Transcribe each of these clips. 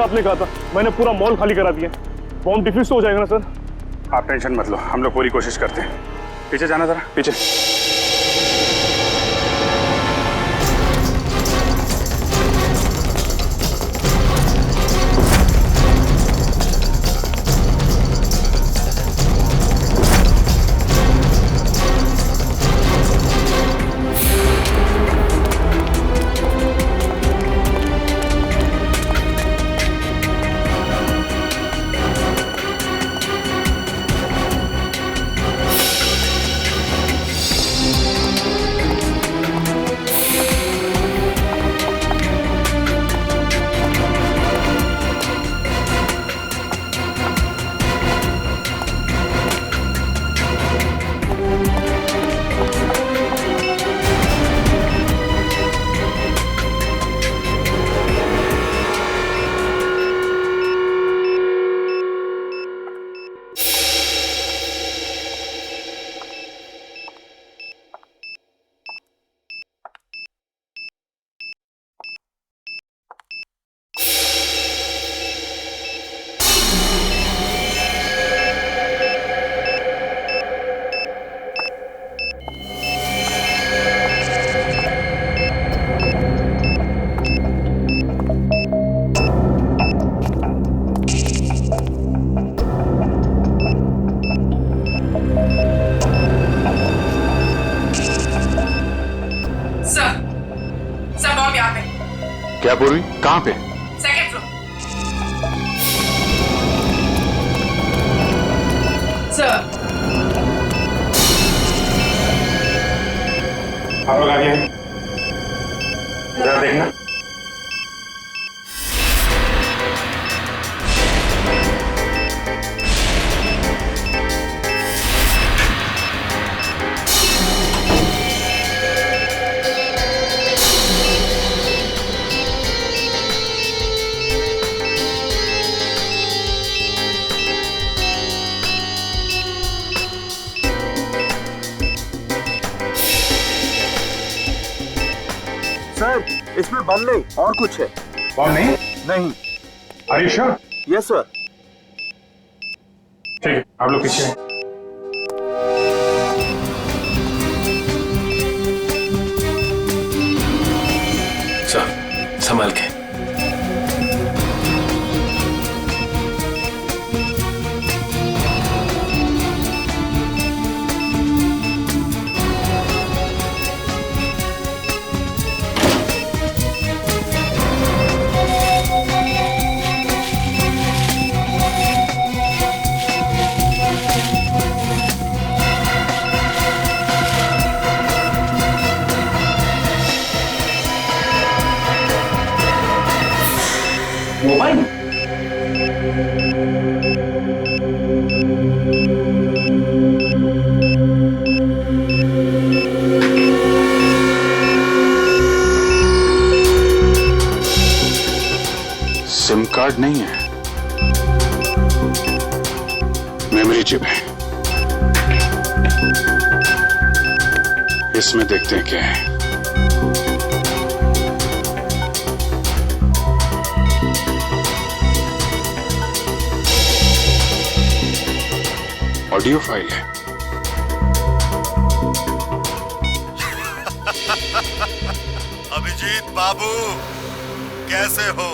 आपने कहा था, मैंने पूरा मॉल खाली करा दिया। बॉम्ब डिफ्यूज तो हो जाएगा ना सर? आप टेंशन मत लो, हम लोग पूरी कोशिश करते हैं। पीछे जाना जरा, पीछे। क्या पूर्वी, कहाँ पे? Second floor. सर आप लोग आगे जरा देखना। सर, इसमें बम नहीं और कुछ है। बॉम्ब नहीं? नहीं। Are you sure? Yes sir. ठीक है, आप लोग पीछे हैं। सर, संभाल के। मोबाइल सिम कार्ड नहीं है, मेमोरी चिप है। इसमें देखते हैं क्या है। ऑडियो फाइल है। अभिजीत बाबू, कैसे हो?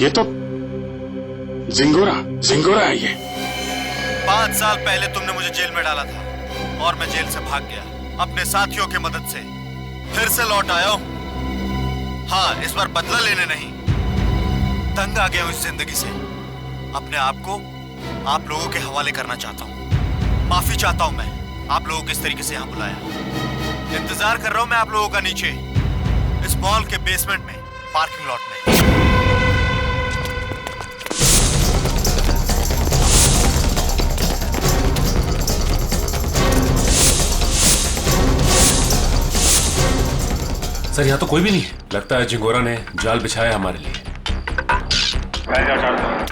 ये तो जिंगोरा है ये। 5 साल पहले तुमने मुझे जेल में डाला था और मैं जेल से भाग गया अपने साथियों की मदद से। फिर से लौट आया हूं। हाँ, इस बार बदला लेने नहीं, तंग आ गया हूं इस जिंदगी से। अपने आप को आप लोगों के हवाले करना चाहता हूं। माफी चाहता हूं मैं, आप लोगों को इस तरीके से यहां बुलाया। इंतजार कर रहा हूं मैं आप लोगों का नीचे इस मॉल के बेसमेंट में, पार्किंग लॉट में। सर, यहाँ तो कोई भी नहीं है। लगता है जिंगोरा ने जाल बिछाया हमारे लिए। मैं क्या चाहता हूँ?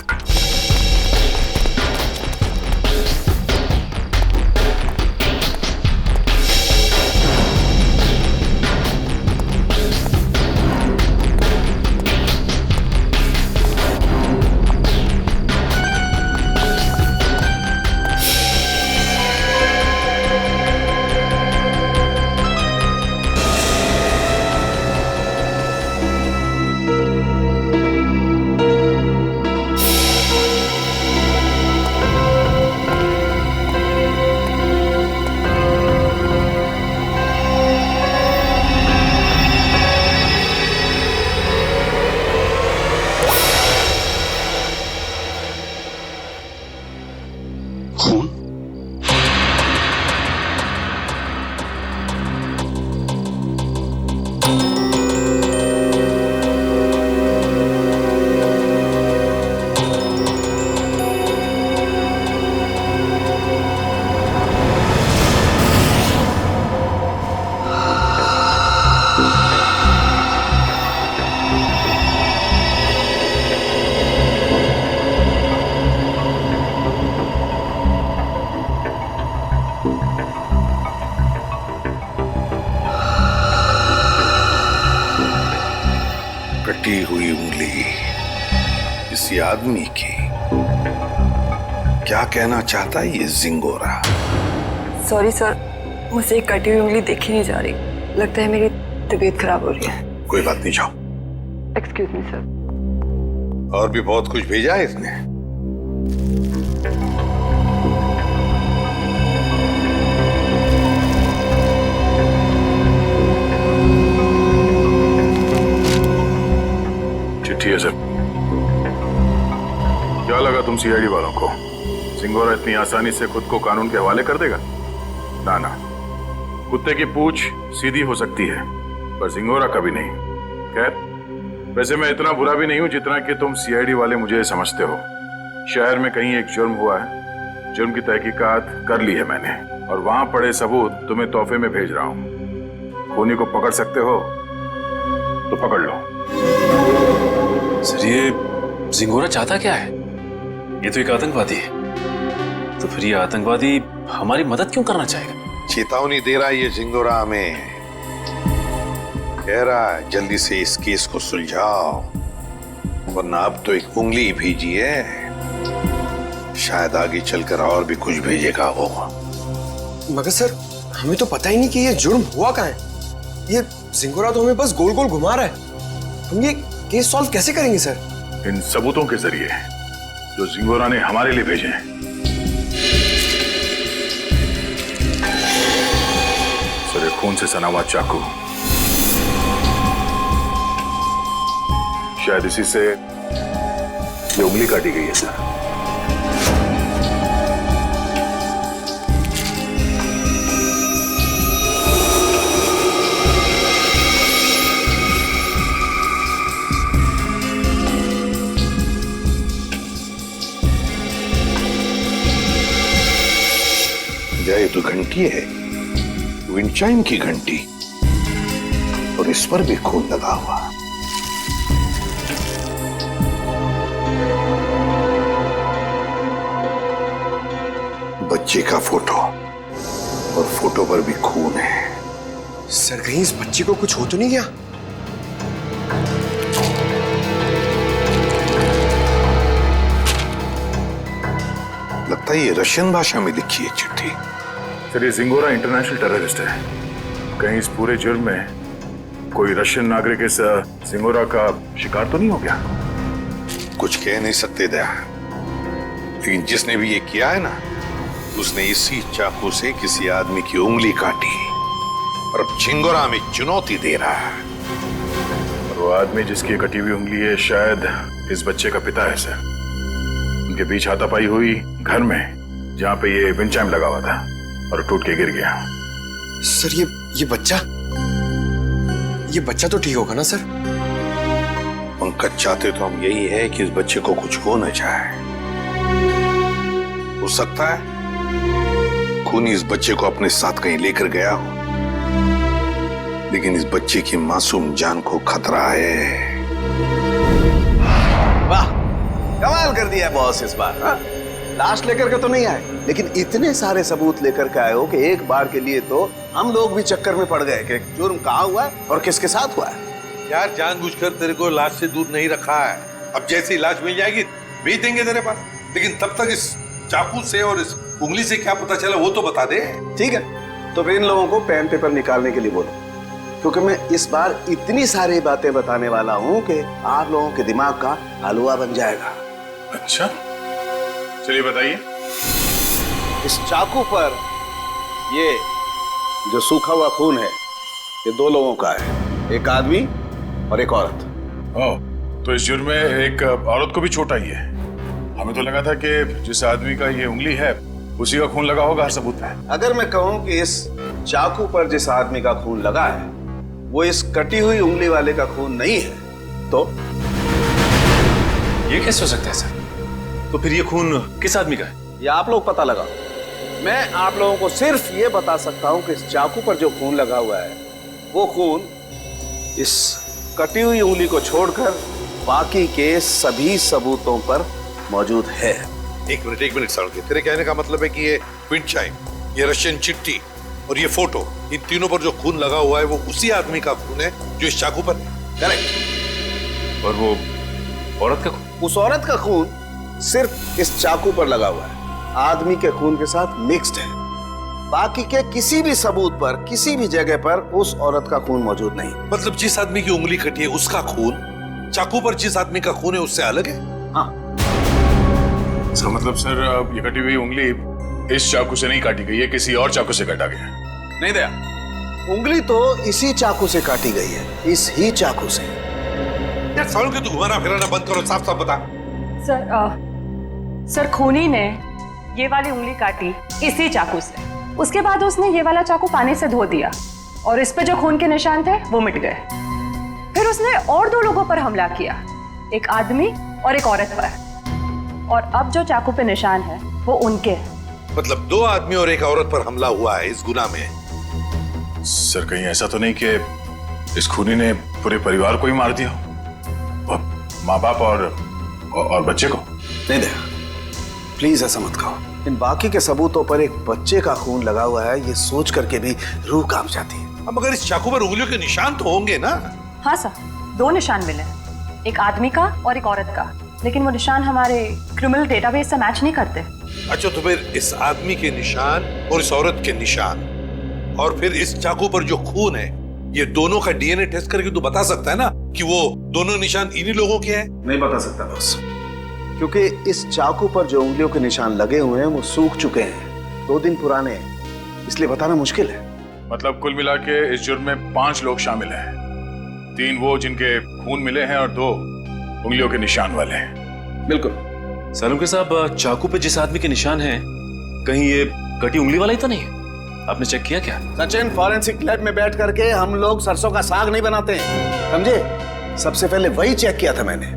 किसी आदमी की। क्या कहना चाहता है ये जिंगोरा? सॉरी सर, मुझसे एक कटी हुई उंगली देखी नहीं जा रही। लगता है मेरी तबीयत खराब हो रही है। कोई बात नहीं, जाओ। Excuse me sir. और भी बहुत कुछ भेजा है इसने। चिट्ठी है सर। क्या लगा तुम सीआईडी वालों को जिंगोरा इतनी आसानी से खुद को कानून के हवाले कर देगा? ना ना, कुत्ते की पूंछ सीधी हो सकती है पर जिंगोरा कभी नहीं। खैर, वैसे मैं इतना बुरा भी नहीं हूं जितना कि तुम सीआईडी वाले मुझे समझते हो। शहर में कहीं एक जुर्म हुआ है, जुर्म की तहकीकात कर ली है मैंने और वहां पड़े सबूत तुम्हें तोहफे में भेज रहा हूं। खूनी को पकड़ सकते हो तो पकड़ लो। सर, ये जिंगोरा चाहता क्या है? ये तो एक आतंकवादी है। तो फिर ये आतंकवादी हमारी मदद क्यों करना चाहेगा? चेतावनी दे रहा है ये जिंगोरा हमें। कह रहा है जल्दी से इस केस को सुलझाओ, वरना अब तो एक उंगली भेजी है, शायद आगे चलकर और भी कुछ भेजेगा वो। मगर सर, हमें तो पता ही नहीं कि ये जुर्म हुआ कहाँ है। ये जिंगोरा तो हमें बस गोल गोल घुमा रहा है। हम ये केस सॉल्व कैसे करेंगे सर? इन सबूतों के जरिए जो जिंगोरा ने हमारे लिए भेजे हैं। सर, एक खून से सना हुआ चाकू, शायद इसी से ये उंगली काटी गई है सर। ये तो घंटी है, विंचाइन की घंटी, और इस पर भी खून लगा हुआ। बच्चे का फोटो, और फोटो पर भी खून है। सर, कहीं इस बच्ची को कुछ हो तो नहीं गया? लगता है ये रशियन भाषा में लिखी है चिट्ठी। सर, ये जिंगोरा इंटरनेशनल टेररिस्ट है। कहीं इस पूरे जुर्म में कोई रशियन नागरिक इस जिंगोरा का शिकार तो नहीं हो गया? कुछ कह नहीं सकते दया, लेकिन जिसने भी ये किया है ना, उसने इसी चाकू से किसी आदमी की उंगली काटी और अब जिंगोरा में चुनौती दे रहा है। और वो आदमी जिसकी कटी हुई उंगली है शायद इस बच्चे का पिता है सर। उनके बीच हाथापाई हुई घर में, जहां पे ये विंचाइम लगा हुआ था, और टूट के गिर गया। सर, ये बच्चा तो ठीक होगा ना सर? पंकज, चाहते तो हम यही है कि इस बच्चे को कुछ हो न जाए। हो सकता है खूनी इस बच्चे को अपने साथ कहीं लेकर गया हो, लेकिन इस बच्चे की मासूम जान को खतरा है। वाह, कमाल कर दिया बॉस इस बार। लाश लेकर के तो नहीं आए, लेकिन इतने सारे सबूत लेकर के आए हो कि एक बार के लिए तो हम लोग भी चक्कर में पड़ गए कि जुर्म कहाँ हुआ है और किसके साथ हुआ है। यार, जानबूझकर तेरे को लाश से दूर नहीं रखा है। अब जैसी लाश मिल जाएगी भेज देंगे तेरे पास, लेकिन तब तक इस चाकू से और इस उंगली से क्या पता चला वो तो बता दे। ठीक है, तो फिर इन लोगों को पेन पेपर निकालने के लिए बोलो, क्योंकि मैं इस बार इतनी सारी बातें बताने वाला हूँ कि आप लोगों के दिमाग का हलवा बन जाएगा। अच्छा, चलिए बताइए। इस चाकू पर ये जो सूखा हुआ खून है, ये दो लोगों का है, एक आदमी और एक औरत। ओह, तो इस जुर्म में एक औरत को भी चोट आई है। हमें तो लगा था कि जिस आदमी का ये उंगली है उसी का खून लगा होगा हर सबूत में। अगर मैं कहूं कि इस चाकू पर जिस आदमी का खून लगा है वो इस कटी हुई उंगली वाले का खून नहीं है, तो ये कैसे हो सकता है सर? तो फिर ये खून किस आदमी का है? ये आप लोग पता लगाओ। मैं आप लोगों को सिर्फ ये बता सकता हूं कि इस चाकू पर जो खून लगा हुआ है वो खून इस कटी हुई उंगली को छोड़कर बाकी के सभी सबूतों पर मौजूद है। एक मिनट सड़के, तेरे कहने का मतलब है कि ये विंचाइम, ये रशियन चिट्ठी और ये फोटो, इन तीनों पर जो खून लगा हुआ है वो उसी आदमी का खून है जो इस चाकू पर है। करेक्ट। और वो औरत का खून? उस औरत का खून सिर्फ इस चाकू पर लगा हुआ है, आदमी के खून के साथ मिक्स्ड है। बाकी के किसी भी सबूत पर, किसी भी जगह पर उस औरत का खून मौजूद नहीं। मतलब जिस आदमी की उंगली कटी है उसका खून चाकू पर जिस आदमी का खून है उससे अलग है? हाँ, इसका मतलब सर ये कटी हुई उंगली इस चाकू से नहीं काटी गई है, किसी और चाकू से काटा गया है। नहीं दया, उंगली तो इसी चाकू से काटी गई है, इस ही चाकू से। यार सालों के तू घुमाना फिराना बंद करो, साफ साफ बता। सर खूनी ने ये वाली उंगली काटी इसी चाकू से। उसके बाद उसने ये वाला चाकू पानी से धो दिया और इस पे जो खून के निशान थे वो मिट गए। फिर उसने और 2 लोगों पर हमला किया, एक आदमी और एक औरत पर। और अब जो चाकू पे निशान है वो उनके हैं। मतलब 2 आदमी और एक औरत पर हमला हुआ है इस गुनाह में। सर कहीं ऐसा तो नहीं कि इस खूनी ने पूरे परिवार को ही मार दिया, माँ बाप और बच्चे को? नहीं दया, प्लीज ऐसा मत कहो। इन बाकी के सबूतों पर एक बच्चे का खून लगा हुआ है, ये सोच करके भी रूह कांप जाती है। अब मगर इस चाकू पर उंगलियों के निशान तो होंगे ना? हाँ सर, 2 निशान मिले हैं, एक आदमी का और एक औरत का, लेकिन वो निशान हमारे क्रिमिनल डेटाबेस से मैच नहीं करते। अच्छा, तो फिर इस आदमी के निशान और इस औरत के निशान और फिर इस चाकू पर जो खून है, ये दोनों का डीएनए टेस्ट करके तू बता सकता है ना कि वो दोनों निशान इन्हीं लोगों के हैं? नहीं बता सकता बॉस, क्योंकि इस चाकू पर जो उंगलियों के निशान लगे हुए हैं वो सूख चुके हैं, 2 दिन पुराने हैं, इसलिए बताना मुश्किल है। मतलब कुल मिला के इस जुर्म में 5 लोग शामिल हैं, 3 वो जिनके खून मिले हैं और 2 उंगलियों के निशान वाले हैं। बिल्कुल। सालुंके साहब, चाकू पे जिस आदमी के निशान हैं, कहीं ये कटी उंगली वाला ही तो नहीं है? आपने चेक किया क्या? सचिन, फॉरेंसिक लैब में बैठ करके हम लोग सरसों का साग नहीं बनाते हैं, समझे? सबसे पहले वही चेक किया था मैंने,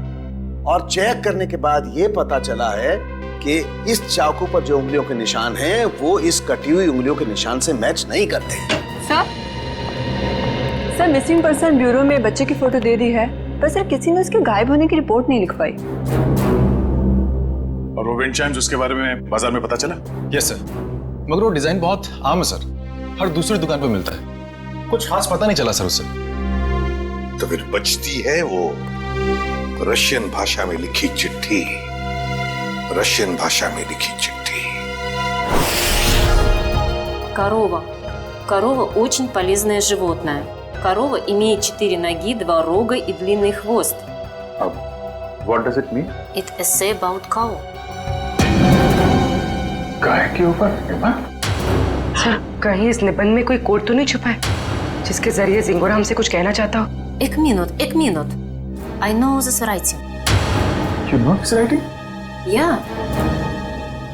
और चेक करने के बाद ये पता चला है कि इस चाकू पर जो उंगलियों के निशान हैं वो इस कटी हुई उंगलियों के निशान से मैच नहीं करते। सर मिसिंग पर्सन ब्यूरो में बच्चे की फोटो दे दी है, पर सर किसी ने उसके गायब होने की रिपोर्ट नहीं लिखवाई। और वो विंड चाइम्स उसके बारे में बाजार में पता चला? यस सर, मगर वो डिजाइन बहुत आम है सर, हर दूसरी दुकान पर मिलता है, कुछ खास पता नहीं चला सर उससे। तो फिर बचती है वो रशियन भाषा में लिखी चिट्ठी, रशियन भाषा में लिखी चिट्ठी। Корова очень полезное животное. Корова имеет 4 ноги, 2 рога и длинный хвост. What does it mean? It essay about cow. गाय के ऊपर सर कहीं इस निबंध में कोई कोड तो नहीं छुपा है जिसके जरिए जिंगोरा हमसे कुछ कहना चाहता हो? एक minute. I know this writing. You know this writing? Yeah.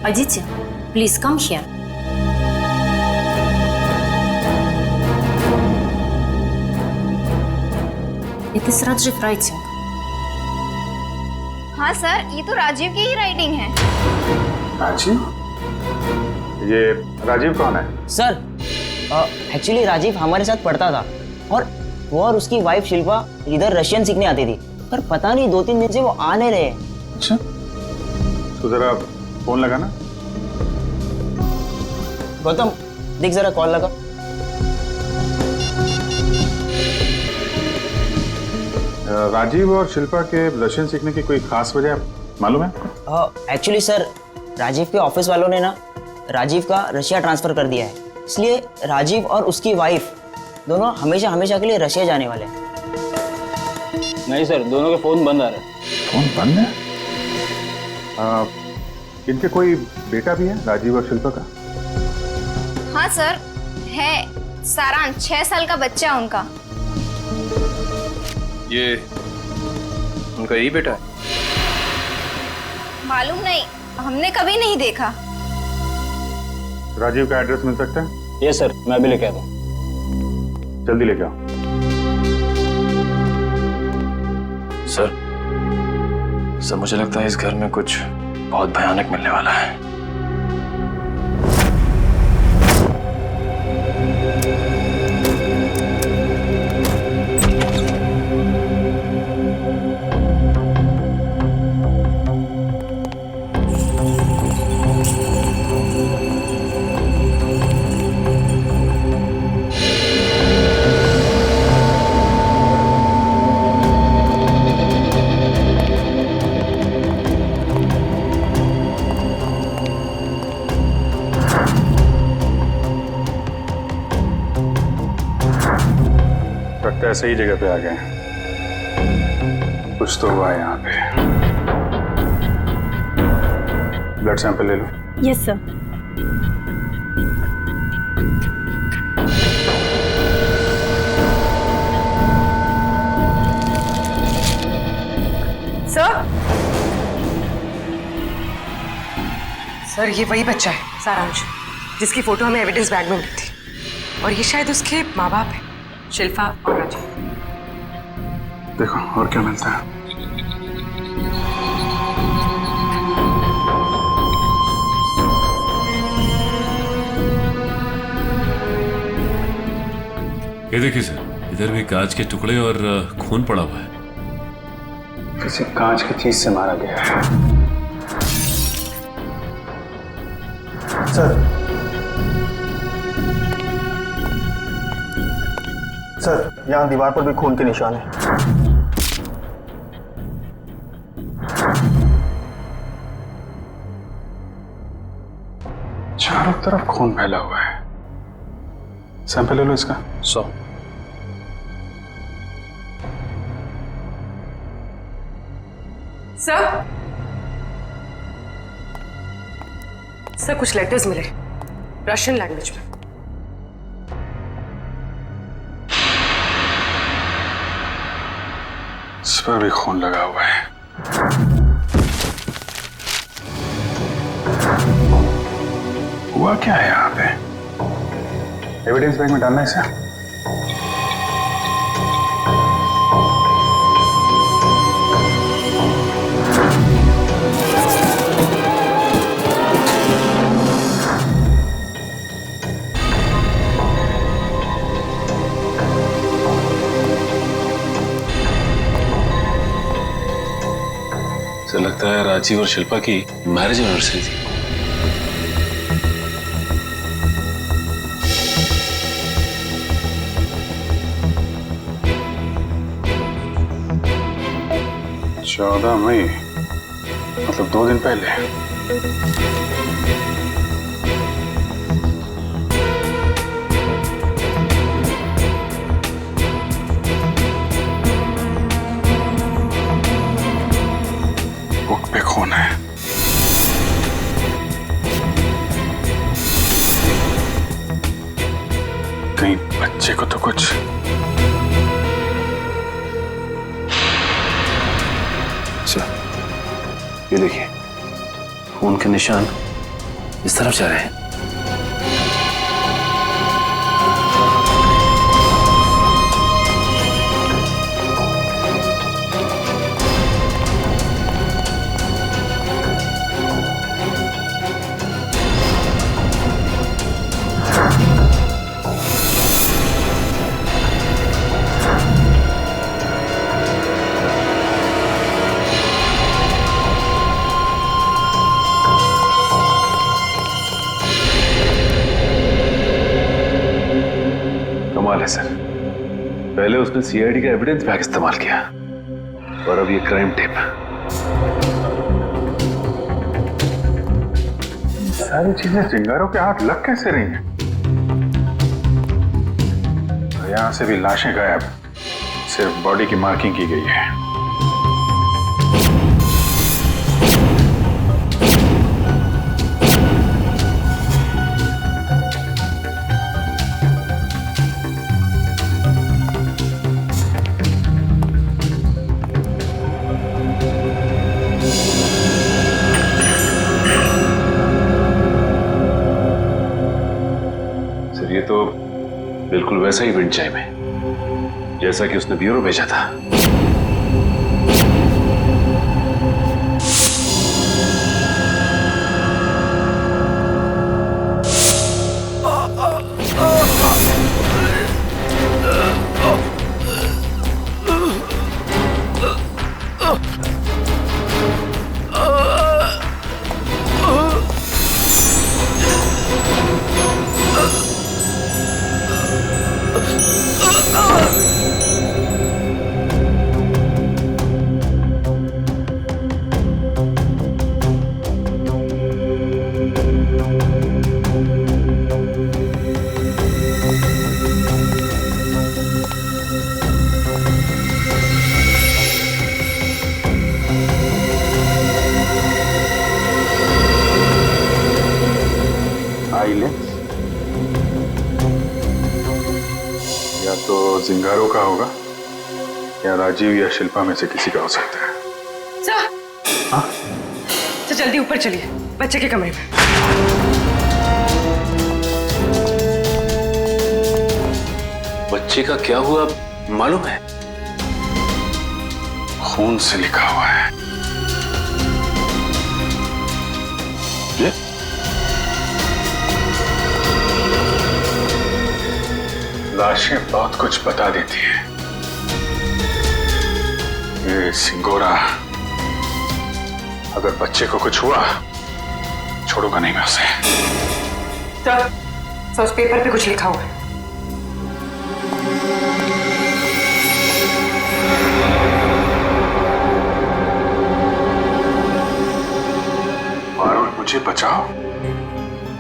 Aditya, please come here. It is Rajiv writing. हाँ सर, ये तो राजीव की ही राइटिंग है। राजीव? ये राजीव कौन है? सर एक्चुअली राजीव हमारे साथ पढ़ता था और वो और उसकी वाइफ शिल्पा इधर रशियन सीखने आती थी, पर पता नहीं 2-3 दिन से वो आ नहीं रहे। अच्छा, तो जरा फोन लगाना। गौतम देख जरा कॉल लगा। राजीव और शिल्पा के रशियन सीखने की कोई खास वजह मालूम है आपको? एक्चुअली सर राजीव के ऑफिस वालों ने ना राजीव का रशिया ट्रांसफर कर दिया है, इसलिए राजीव और उसकी वाइफ दोनों हमेशा हमेशा के लिए रशिया जाने वाले हैं। नहीं सर, दोनों के फोन बंद आ रहे हैं। फोन बंद है? इनके कोई बेटा भी है, राजीव और शिल्पा का? हाँ सर है, सारांश 6 साल का बच्चा है उनका। ये उनका यही बेटा है? मालूम नहीं, हमने कभी नहीं देखा। राजीव का एड्रेस मिल सकता है? यस सर, मैं अभी लेके आता हूँ। जल्दी लेके आओ। सर मुझे लगता है इस घर में कुछ बहुत भयानक मिलने वाला है। सही जगह पे आ गए। कुछ तो हुआ है यहाँ पे। ब्लड सैंपल ले लो। Yes sir. सर ये वही बच्चा है सारांश, जिसकी फोटो हमें एविडेंस बैग में मिली थी, और ये शायद उसके माँ बाप है, शिल्पा और राजीव। देखो और क्या मिलता है। ये देखिए सर, इधर भी कांच के टुकड़े और खून पड़ा हुआ है। किसी कांच की चीज से मारा गया है। सर यहाँ दीवार पर भी खून के निशान है। चारों तरफ खून फैला हुआ है। सैंपल ले लो इसका। 100। सर कुछ लेटर्स मिले रशियन लैंग्वेज में। इस पर भी खून लगा हुआ है। हुआ क्या है यहाँ पे? एविडेंस बैग में डालना है इसे। तो लगता है राजीव और शिल्पा की मैरिज एनिवर्सरी थी। चौदह मई, मतलब 2 दिन पहले। बुक पे खून है। कहीं बच्चे को तो कुछ। ये देखिए, खून के निशान इस तरफ जा रहे हैं। कमाल है सर, पहले उसने सीआईडी का एविडेंस बैग इस्तेमाल किया और अब ये क्राइम टेप। सारी चीजें चिंगारों के हाथ लग कैसे रही हैं? यहां से भी लाशें गायब, सिर्फ बॉडी की मार्किंग की गई है। ये तो बिल्कुल वैसा ही विंड चाइम है जैसा कि उसने ब्यूरो भेजा था। जिंगारो का होगा या राजीव या शिल्पा में से किसी का हो सकता है। तो जल्दी ऊपर चलिए, बच्चे के कमरे में। बच्चे का क्या हुआ मालूम है? खून से लिखा हुआ है। ये? लाशें बहुत कुछ बता देती है। ये सिंगोरा अगर बच्चे को कुछ हुआ छोड़ूंगा नहीं मैं उसे। तो उस पेपर पे कुछ लिखा हुआ है। पारुल मुझे बचाओ।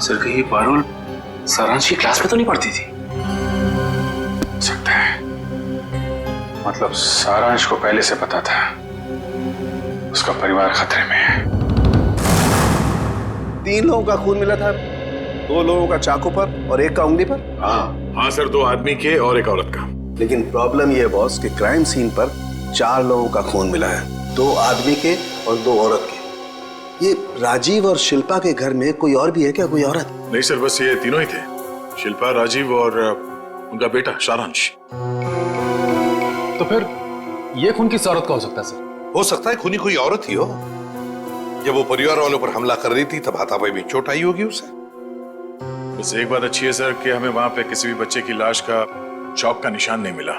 सर कहीं पारुल सारांश की क्लास में तो नहीं पढ़ती थी? सकता है, मतलब सारांश को पहले से पता था उसका परिवार खतरे में है। 3 लोगों का खून मिला था, 2 लोगों का चाकू पर और 1 का उंगली पर। हाँ सर, 2 आदमी के और 1 औरत का। लेकिन प्रॉब्लम यह है बॉस कि क्राइम सीन पर 4 लोगों का खून मिला है, 2 आदमी के और 2 औरत के। ये राजीव और शिल्पा के घर में कोई और भी है क्या, कोई औरत? नहीं सर, बस ये तीनों ही थे, शिल्पा, राजीव और उनका बेटा सारांश। तो फिर ये खून किस औरत का हो सकता है सर? हो सकता है खूनी कोई औरत ही हो। जब वो परिवार वालों पर हमला कर रही थी तब हाथापाई में चोट आई होगी उसे। बस एक बात अच्छी है सर कि हमें वहां पे किसी भी बच्चे की लाश का चौक का निशान नहीं मिला,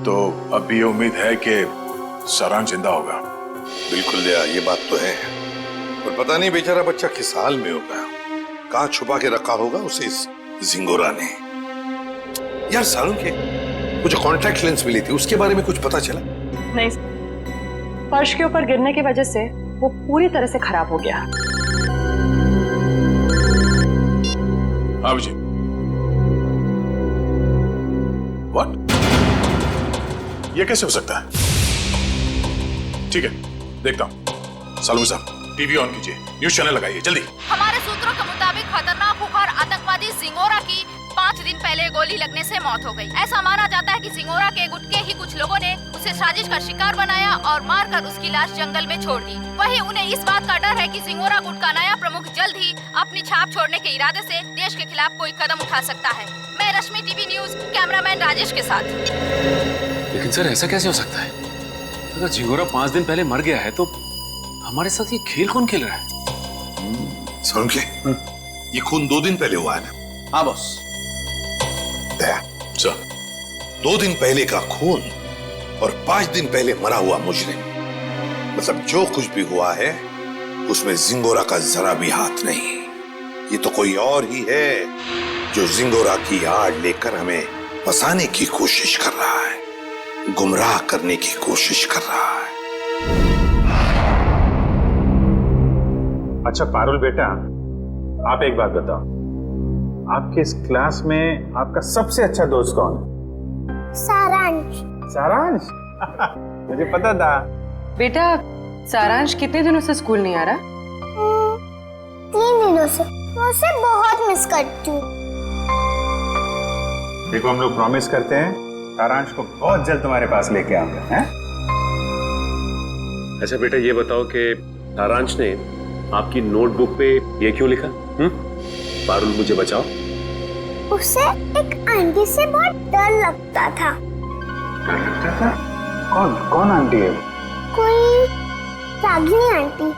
तो अब भी ये उम्मीद है कि सारांश जिंदा होगा। बिल्कुल दया, ये बात तो है, पर पता नहीं बेचारा बच्चा किस हाल में होगा, कहां छुपा के रखा होगा उसे इस जिंगोरा ने। यार सारुण के वो जो कॉन्टैक्ट लेंस मिली थी उसके बारे में कुछ पता चला? नहीं, फर्श के ऊपर गिरने की वजह से वो पूरी तरह से खराब हो गया। हाँ जी। व्हाट? ये कैसे हो सकता है? ठीक है, देखता हूं। सालू साहब, टीवी ऑन कीजिए, न्यूज चैनल लगाइए जल्दी। हमारे सूत्रों के मुताबिक खतरनाक खुखार आतंकवादी जिंगोरा की 5 दिन पहले गोली लगने से मौत हो गई। ऐसा माना जाता है कि जिंगोरा के गुट के ही कुछ लोगों ने उसे साजिश का शिकार बनाया और मारकर उसकी लाश जंगल में छोड़ दी। वहीं उन्हें इस बात का डर है कि जिंगोरा गुट का नया प्रमुख जल्द ही अपनी छाप छोड़ने के इरादे से देश के खिलाफ कोई कदम उठा सकता है। मैं रश्मि, टीवी न्यूज, कैमरामैन राजेश के साथ। लेकिन सर ऐसा कैसे हो सकता है? अगर जिंगोरा 5 दिन पहले मर गया है तो हमारे साथ ये खेल कौन खेल रहा है? सारुण के ये खून 2 दिन पहले हुआ है ना? हाँ बॉस। सर, 2 दिन पहले का खून और 5 दिन पहले मरा हुआ मुजरिम, मतलब जो कुछ भी हुआ है उसमें जिंगोरा का जरा भी हाथ नहीं। ये तो कोई और ही है जो जिंगोरा की आड़ लेकर हमें फंसाने की कोशिश कर रहा है, गुमराह करने की कोशिश कर रहा है। अच्छा पारुल बेटा, आप एक बात बताओ, आपके इस क्लास में आपका सबसे अच्छा दोस्त कौन है? सारांश। सारांश? मुझे पता था। बेटा, सारांश कितने दिनों से स्कूल नहीं आ रहा? 3 दिनों से। मैं उसे बहुत मिस करती हूँ। देखो, हम लोग प्रॉमिस करते हैं सारांश को बहुत जल्द तुम्हारे पास लेके आऊंगा, हैं? अच्छा बेटा, ये बताओ कि सारांश ने आपकी नोटबुक पे ये क्यों लिखा? पारुल मुझे बचाओ। उसे एक आंटी से बहुत डर लगता था। डर लगता था? कौन आंटी है? कोई रागिनी आंटी।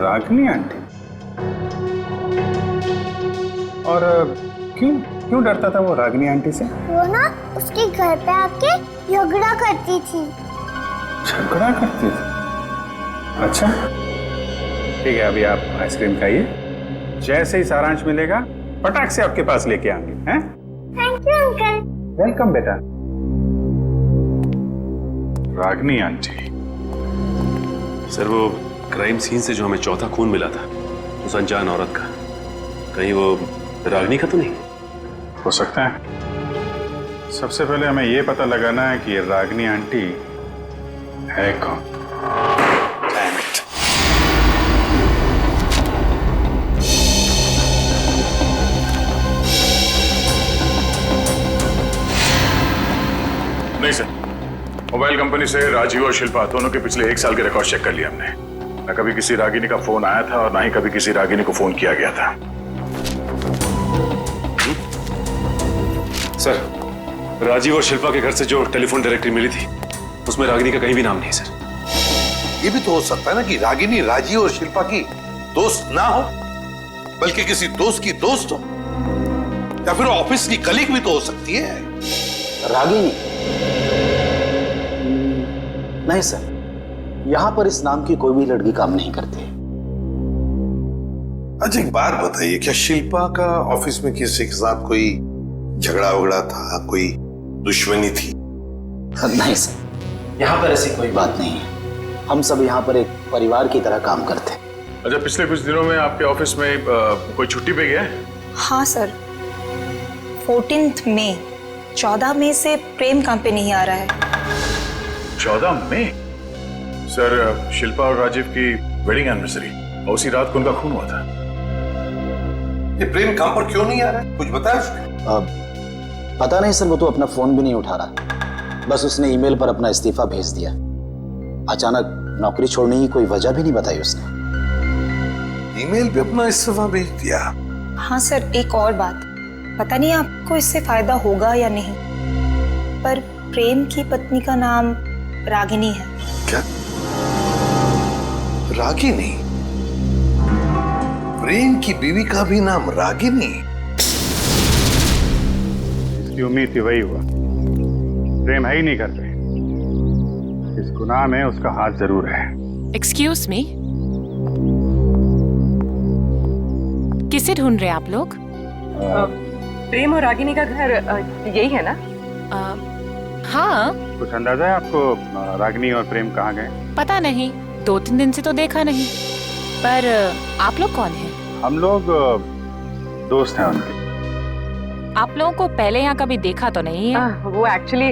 रागिनी आंटी? और क्यों डरता था वो रागिनी आंटी से? वो ना उसके घर पे आके झगड़ा करती थी। झगड़ा करती थी? अच्छा ठीक है, अभी आप आइसक्रीम खाइए, जैसे ही सारांश मिलेगा फटाक से आपके पास लेके आएंगे, हैं? Thank you uncle. वेलकम बेटा। रागिनी आंटी। सर, वो क्राइम सीन से जो हमें चौथा खून मिला था उस अनजान औरत का, कहीं वो रागिनी का तो नहीं? हो सकता है। सबसे पहले हमें ये पता लगाना है कि ये रागिनी आंटी है कौन। मोबाइल कंपनी से राजीव और शिल्पा दोनों के पिछले 1 साल के रिकॉर्ड चेक कर लिए हमने। न कभी किसी रागिनी का फोन आया था और ना ही कभी किसी रागिनी को फोन किया गया था। सर, राजीव और शिल्पा के घर से जो टेलीफोन डायरेक्टरी मिली थी उसमें रागिनी का कहीं भी नाम नहीं सर। ये भी तो हो सकता है ना कि रागिनी राजीव और शिल्पा की दोस्त ना हो, बल्कि किसी दोस्त की दोस्त हो, या फिर ऑफिस की कलीग भी तो हो सकती है। रागिनी? नहीं सर, यहां पर इस नाम की कोई भी लड़की काम नहीं करती। अच्छा एक बात बताइए, क्या शिल्पा का ऑफिस में किसी के साथ कोई झगड़ा वगड़ा था, कोई दुश्मनी थी? नहीं सर, यहाँ पर ऐसी कोई बात नहीं है। हम सब यहाँ पर एक परिवार की तरह काम करते हैं। अच्छा, पिछले कुछ दिनों में आपके ऑफिस में कोई छुट्टी पे गया है? हाँ सर, 14 मई 14 मई से प्रेम काम पे नहीं आ रहा है। 14 मई? सर, शिल्पा और राजीव की वेडिंग एनिवर्सरी और उसी रात को उनका खून हुआ था। ये प्रेम काम पर क्यों नहीं आ रहा है, कुछ बताया उसने? पता नहीं सर, वो तो अपना फोन भी नहीं उठा रहा। बस उसने ईमेल पर अपना इस्तीफा भेज दिया। अचानक नौकरी छोड़ने की कोई वजह भी नहीं बताई उसने। ईमेल पे अपना इस्तीफा भेज दिया? हाँ सर, एक और बात, पता नहीं आपको इससे फायदा होगा या नहीं, पर प्रेम की पत्नी का नाम रागिनी है। क्या? रागिनी? प्रेम की बीवी का भी नाम रागिनी? इसकी उम्मीद थी, वही हुआ। प्रेम है ही नहीं घर पे। इस गुनाह में उसका हाथ जरूर है। एक्सक्यूज मी, किसे ढूंढ रहे हैं आप लोग? प्रेम और रागिनी का घर यही है ना? हाँ। कुछ अंदाजा है आपको रागिनी और प्रेम कहाँ गए? पता नहीं, 2-3 दिन से तो देखा नहीं। पर आप लोग कौन हैं? हम लोग दोस्त हैं उनके। आप लोगों को पहले यहाँ कभी देखा तो नहीं है? वो एक्चुअली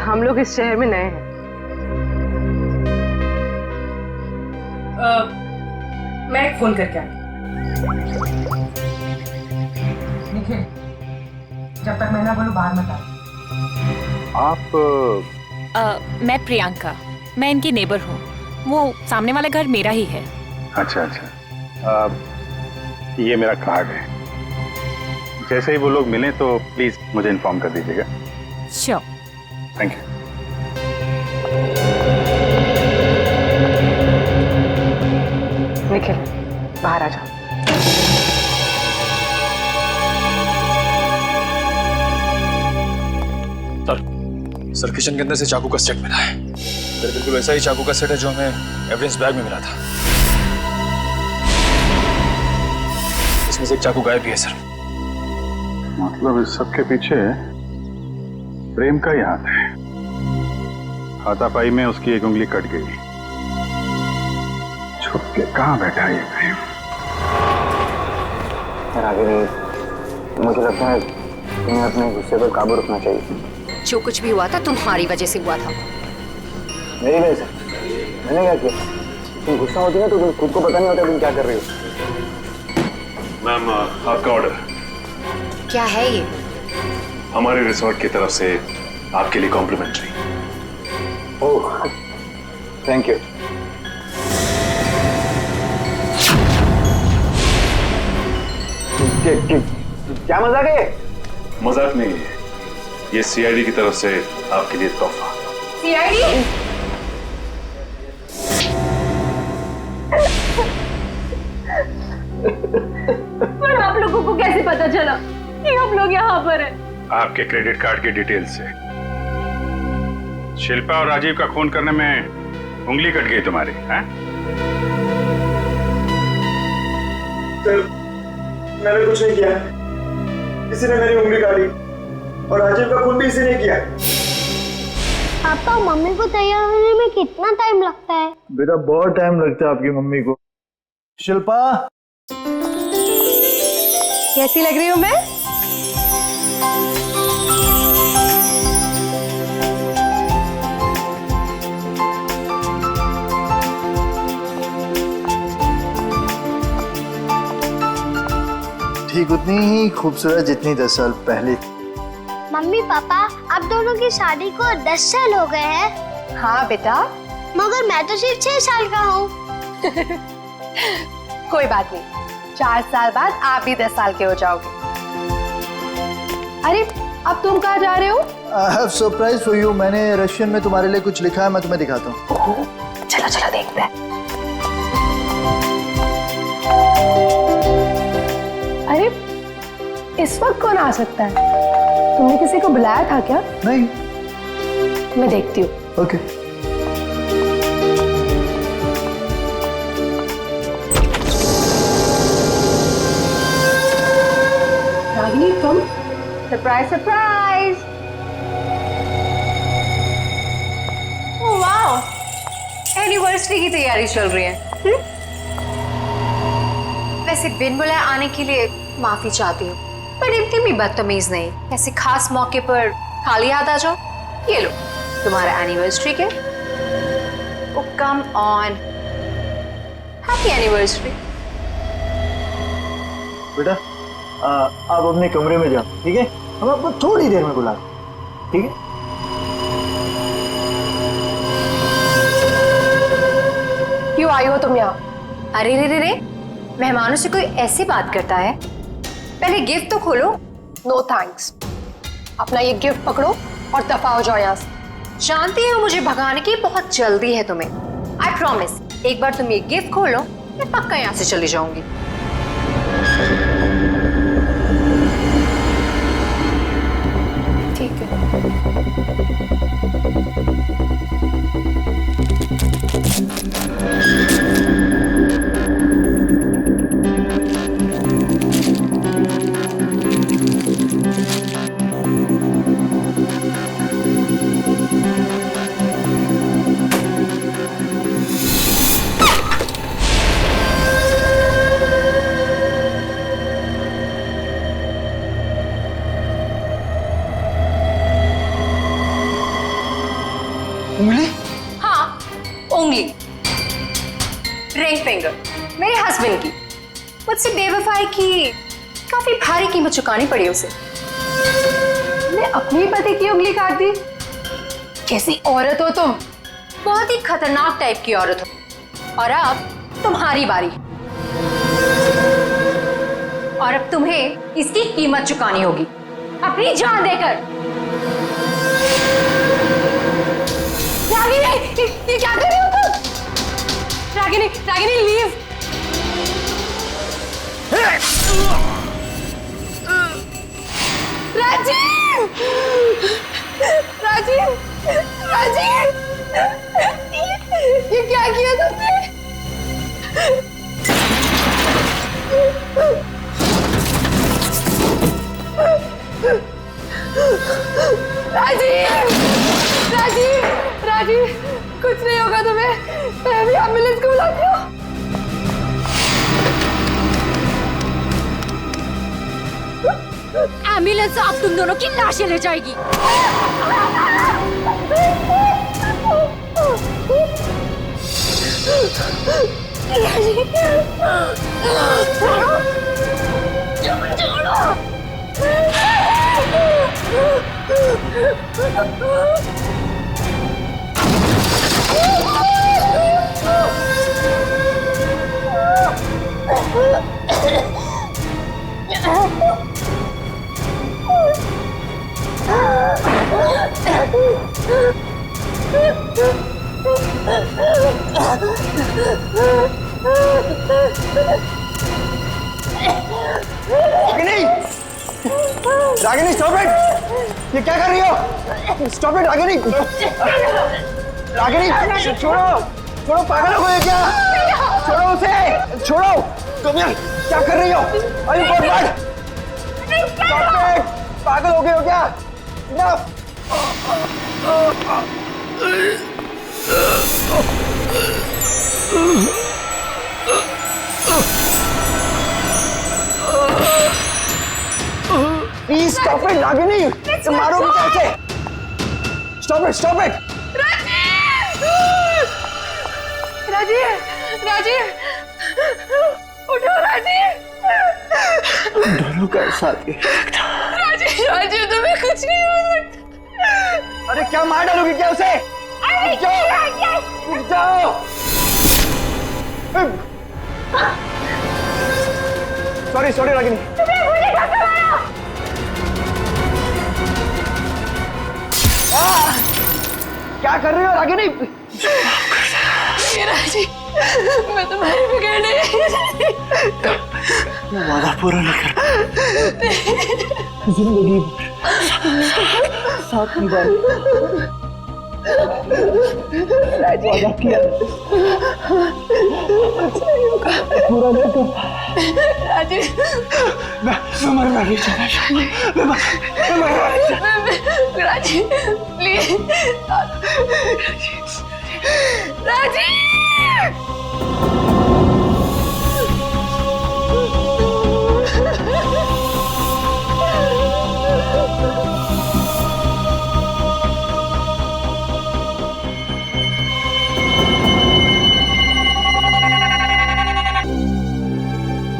हम लोग इस शहर में नए हैं। मैं एक फोन करके आई। जब तक मैं ना बोलूं बाहर मत आओ। आप? मैं प्रियंका, मैं इनकी नेबर हूँ। वो सामने वाला घर मेरा ही है। अच्छा अच्छा, ये मेरा कार्ड है। जैसे ही वो लोग मिलें तो प्लीज मुझे इन्फॉर्म कर दीजिएगा। श्योर। Thank you. निखिल, बाहर आ जाओ। सर, किचन के अंदर से चाकू का सेट मिला है। सर, बिल्कुल वैसा ही चाकू का सेट है जो हमें एविडेंस बैग में मिला था। इसमें से एक चाकू गायब भी है सर। मतलब इस सब के पीछे प्रेम का ही हाथ है। हाथापाई में उसकी एक उंगली कट गई। छुप के कहाँ बैठा ये प्रेम? रागिनी, मुझे लगता है तुम्हें अपने गुस्से पर काबू रखना चाहिए। जो कुछ भी हुआ था तुम्हारी वजह से हुआ था। मेरी वजह से? मैंने क्या किया? तुम गुस्सा होती ना तो तुम खुद को पता नहीं होता तुम क्या कर रही हो। मैम, आपका ऑर्डर। क्या है ये? हमारे रिसोर्ट की तरफ से आपके लिए कॉम्प्लीमेंट्री। Oh, thank you. क्या मजाक है? मजाक नहीं है, ये सीआईडी की तरफ से आपके लिए तोहफा। सीआईडी? पर आप लोगों को कैसे पता चला कि हम लोग यहाँ पर हैं? आपके क्रेडिट कार्ड की डिटेल्स से। शिल्पा और राजीव का खून करने में उंगली कट गई तुम्हारी, हैं? सर, मैंने कुछ नहीं किया। किसी ने मेरी उंगली काटी और राजीव का खून भी इसी ने किया। पापा, मम्मी को तैयार होने में कितना टाइम लगता है? बेटा, बहुत टाइम लगता है आपकी मम्मी को। शिल्पा, कैसी लग रही हूँ मैं? ठीक उतनी ही खूबसूरत जितनी 10 साल पहले। मम्मी पापा, आप दोनों की शादी को 10 साल हो गए हैं। हाँ बेटा। मगर मैं तो सिर्फ 6 साल का हूँ। कोई बात नहीं, 4 साल बाद आप भी 10 साल के हो जाओगे। अरे अब तुम कहाँ जा रहे हो? I have surprise for you. मैंने रशियन में तुम्हारे लिए कुछ लिखा है, मैं तुम्हें दिखाता हूँ। चलो चलो देखते हैं। अरे इस वक्त कौन आ सकता है? तुमने किसी को बुलाया था क्या? नहीं। मैं देखती हूँ। ओके। रागिनी तुम? Surprise surprise. Oh wow, anniversary की तैयारी चल रही है। वैसे बिन बुलाए आने के लिए माफी चाहती हूँ, पर इतनी भी बदतमीज नहीं। ऐसे खास मौके पर खाली हाथ आ जाओ। ये लो तुम्हारा एनिवर्सरी के। ओ कम ऑन, हैप्पी एनिवर्सरी। बेटा आप अपने कमरे में जाओ, ठीक है? हम आपको थोड़ी देर में बुला, ठीक है? क्यों आई हो तुम यहाँ? अरे रे रे रे, मेहमानों से कोई ऐसी बात करता है? पहले गिफ्ट तो खोलो। नो थैंक्स, अपना ये गिफ्ट पकड़ो और दफा हो जाओ यहाँ से। जानती हो मुझे भगाने की बहुत जल्दी है तुम्हें। आई प्रॉमिस, एक बार तुम ये गिफ्ट खोलो मैं पक्का यहाँ से चली जाऊंगी। ठीक है। उंगली? हाँ, उंगली, रिंग फिंगर, मेरे हस्बैंड की। मुझसे बेवफाई की काफी भारी कीमत चुकानी पड़ी उसे। मैं अपनी पति की उंगली काट दी? कैसी औरत हो तुम? बहुत ही खतरनाक टाइप की औरत हो। और अब तुम्हारी बारी, और अब तुम्हें इसकी कीमत चुकानी होगी अपनी जान देकर। रागिनी, ये क्या कर रही हो तुम? रागिनी, रागिनी लीव। राजीव, राजीव, राजीव, ये क्या किया तुमने? राजीव, राजीव, राजीव, कुछ नहीं होगा तुम्हें। मैं अभी एम्बुलेंस को बुलाती हूँ। एम्बुलेंस अब तुम दोनों की लाशें ले जाएगी। Ragini, Ragini stop it! ये क्या कर रही हो? Stop it Ragini! रागिनी छोड़ो, छोड़ो, पागल हो गए क्या? छोड़ो उसे, छोड़ो! तुम यार क्या कर रही हो? अरे बहुत स्टॉप इट! पागल हो गए हो क्या? Enough! Please stop it, Ragini! तुम मारोगे कैसे? Stop it! Stop it! Rajiv, Rajiv, उठो राजीव! दोनों का साथ ही। राजीव, राजीव तुम्हें कुछ नहीं हो सकता। अरे क्या मार डालोगी क्या उसे? रुक जाओ। Sorry sorry Ragini. क्या कर रही हो रागिनी? राजी, मैं तुम्हारे बगैर नहीं। वादा पूरा नहीं कर जिंदगी साथ निभाए। वादा किया पूरा नहीं कर। राजी, मैं मरना नहीं चाहता। मैं मरना नहीं चाहता। राजी प्लीज। राजी,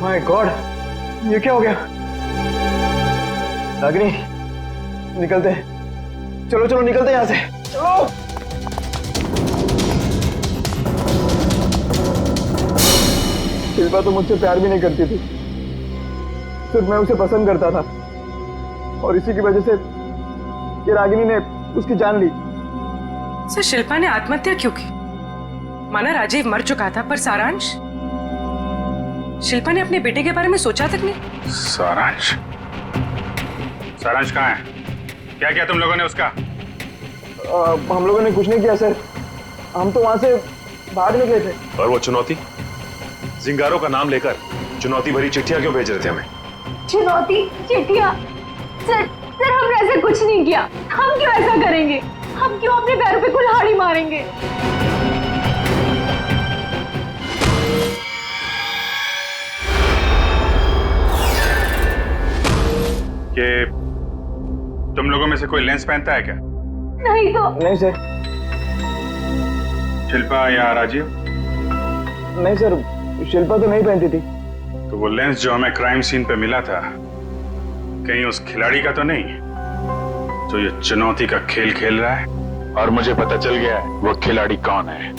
माय गॉड, ये क्या हो गया? रागिनी निकलते हैं। चलो चलो निकलते हैं यहाँ से। चलो। शिल्पा तो मुझसे प्यार भी नहीं करती थी, सिर्फ मैं उसे पसंद करता था और इसी की वजह से ये रागिनी ने उसकी जान ली। सर शिल्पा ने आत्महत्या क्यों की? माना राजीव मर चुका था, पर सारांश? शिल्पा ने अपने बेटे के बारे में सोचा तक नहीं। सारांश? सारांश कहाँ है? क्या किया तुम लोगों ने उसका? हम लोगों ने कुछ नहीं किया सर, हम तो वहां से भाग निकले थे। और वो चुनौती जिंगारों का नाम लेकर चुनौती भरी चिट्ठियां क्यों भेज रहे थे हमें? चुनौती चिट्ठियां? सर सर हमने ऐसा कुछ नहीं किया। हम क्यों ऐसा करेंगे? हम क्यों अपने पैरों पे कुल्हाड़ी मारेंगे? कि तुम लोगों में से कोई लेंस पहनता है क्या? नहीं तो। नहीं सर। शिल्पा या राजीव? नहीं सर, शिल्पा तो नहीं पहनती थी। तो वो लेंस जो हमें क्राइम सीन पे मिला था, कहीं उस खिलाड़ी का तो नहीं जो ये चुनौती का खेल खेल रहा है? और मुझे पता चल गया है वो खिलाड़ी कौन है।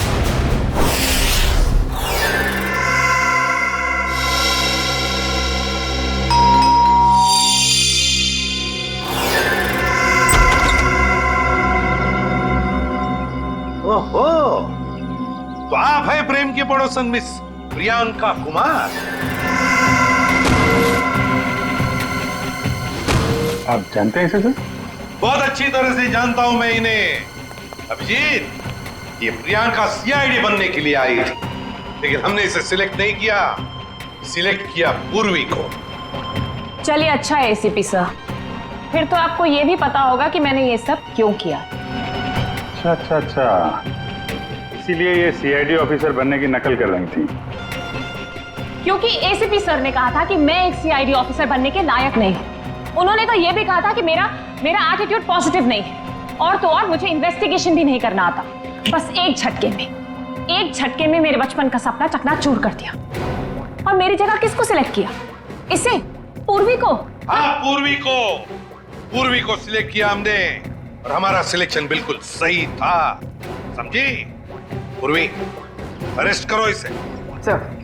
ओहो, तो आप है प्रेम की पड़ोसन मिस प्रियंका कुमार। आप जानते हैं इसे सर? बहुत अच्छी तरह से जानता हूं मैं इन्हें। अभिजीत, ये प्रियंका सीआईडी बनने के लिए आई थी, लेकिन हमने इसे सिलेक्ट नहीं किया, सिलेक्ट किया पूर्वी को। चलिए अच्छा है एसीपी सर, फिर तो आपको ये भी पता होगा कि मैंने ये सब क्यों किया। अच्छा, इसीलिए ये सीआईडी ऑफिसर बनने की नकल कर रही थी। क्योंकि एसीपी सर ने कहा था कि मैं एक सीआईडी ऑफिसर बनने के लायक नहीं हूं। उन्होंने तो ये भी कहा था कि मेरा एटीट्यूड पॉजिटिव नहीं है, और तो और मुझे इन्वेस्टिगेशन भी नहीं करना आता। बस एक झटके में मेरे बचपन का सपना चकनाचूर कर दिया। और मेरी जगह किसको सिलेक्ट किया? इसे? पूर्वी को? हाँ, पूर्वी को सिलेक्ट किया हमने, और हमारा सिलेक्शन बिल्कुल सही था, समझी? पूर्वी, अरेस्ट करो इसे। सर।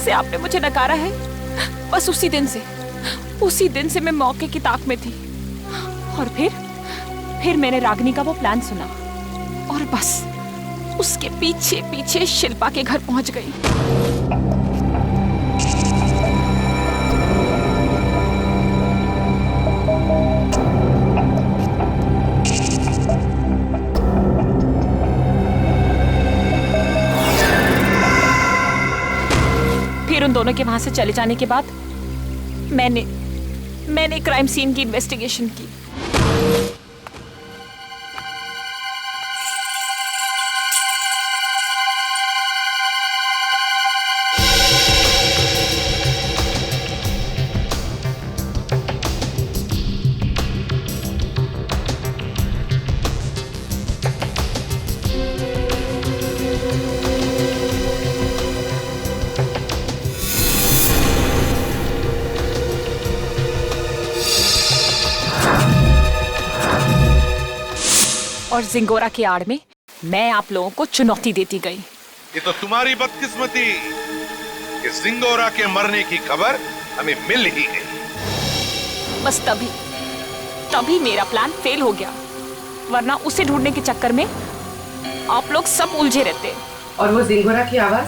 से आपने मुझे नकारा है, बस उसी दिन से मैं मौके की ताक में थी। और फिर मैंने रागिनी का वो प्लान सुना और बस उसके पीछे पीछे शिल्पा के घर पहुंच गई। फिर उन दोनों के वहां से चले जाने के बाद मैंने क्राइम सीन की इन्वेस्टिगेशन की। और जिंगोरा की आड़ में मैं आप लोगों को चुनौती देती गई। ये तो तुम्हारी बदकिस्मती कि जिंगोरा के मरने की खबर हमें मिल ही गई। बस तभी मेरा प्लान फेल हो गया, वरना उसे ढूंढने के चक्कर में आप लोग सब उलझे रहते। और वो जिंगोरा की आवाज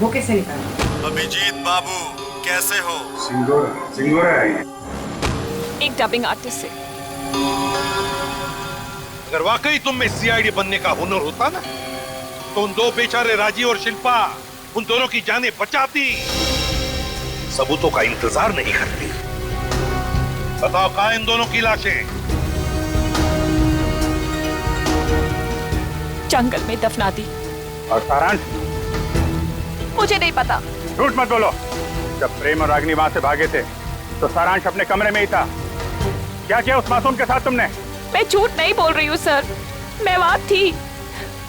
वो कैसे निकाली? अभिजीत बाबू कैसे हो? जिंगोरा है एक डबिंग आर्टिस्ट से। अगर वाकई तुम में सीआईडी बनने का हुनर होता ना, तो उन दो बेचारे राजी और शिल्पा उन दोनों की जानें बचाती, सबूतों का इंतजार नहीं करती। बताओ कहां इन दोनों की लाशें? जंगल में दफना दी। और सारांश? मुझे नहीं पता। झूठ मत बोलो। जब प्रेम और रागिनी वहां से भागे थे तो सारांश अपने कमरे में ही था। क्या किया उस मासूम के साथ तुमने? मैं झूठ नहीं बोल रही हूँ सर, मैं वहां थी,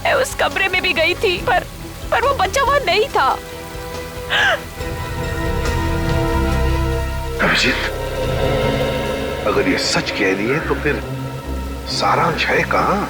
मैं उस कमरे में भी गई थी, पर वो बच्चा वहां नहीं था। अभिजीत, अगर ये सच कह रही है तो फिर सारांश है कहां?